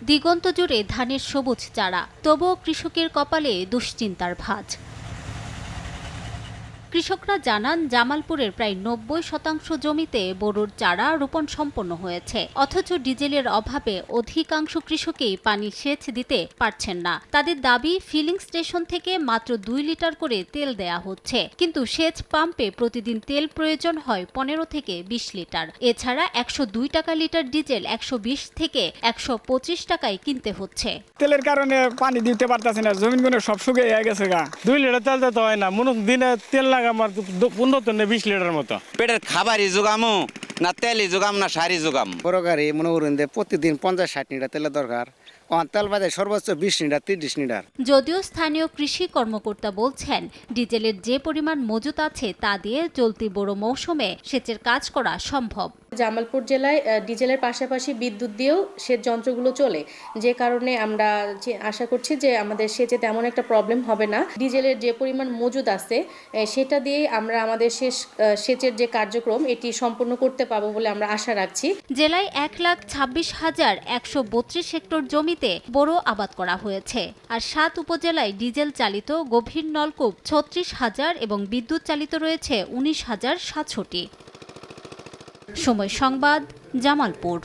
দিগন্ত জুড়ে ধানের সবুজ চারা, তবুও কৃষকের কপালে দুশ্চিন্তার ভাঁজ। কৃষকরা জানান, জামালপুরের প্রায় ৯০% জমিতে বোরোর চারা রোপণ সম্পন্ন হয়েছে, অথচ ডিজেলের অভাবে অধিকাংশ কৃষকই পানি সেচ দিতে পারছেন না। তাদের দাবি, ফিলিং স্টেশন থেকে মাত্র ২ লিটার করে তেল দেয়া হচ্ছে, কিন্তু সেচ পাম্পে প্রতিদিন তেল প্রয়োজন হয় ১৫ থেকে ২০ লিটার। এছাড়া ১০২ টাকা লিটার ডিজেল ১২০ থেকে ১২৫ টাকায় কিনতে হচ্ছে। তেলের কারণে পানি দিতে পারতেছে না, জমিনগুলো সব শুকিয়ে গেছে গা। ২ লিটার তেল দিতে হয় না, মনে দিনে তেল লাগে আমার ১৫ থেকে ২০ লিটার মতো। পেটের খাবারই যোগামো না তেলই যোগাম না সারি যোগাম। বড় গাড়ি মনে করুন যে প্রতিদিন ৫০-৬০ লিটার তেলের দরকার, তেল বাদে সর্বোচ্চ ২০ লিটার ৩০ লিটার। যদিও স্থানীয় কৃষি কর্মকর্তা বলছেন, ডিজেলের যে পরিমাণ মজুত আছে তা দিয়ে চলতি বোরো মৌসুমে সেচের কাজ করা সম্ভব। জামালপুর জেলায় ডিজেলের পাশাপাশি বিদ্যুৎ দিয়েও সেচ যন্ত্রগুলো চলে, যে কারণে আমরা আশা করছি যে আমাদের সেচে তেমন একটা প্রবলেম হবে না। ডিজেলের যে পরিমাণ মজুদ আছে সেটা দিয়ে আমরা আমাদের সেচের যে কার্যক্রম এটি সম্পূর্ণ করতে পারবো বলে আমরা আশা রাখছি। জেলায় ১,২৬,১৩২ হেক্টর জমিতে বোরো আবাদ করা হয়েছে, আর ৭ উপজেলায় ডিজেল চালিত গভীর নলকূপ ৩৬,০০০ এবং বিদ্যুৎ চালিত রয়েছে ১৯,৭০০টি। সময় সংবাদ, জামালপুর।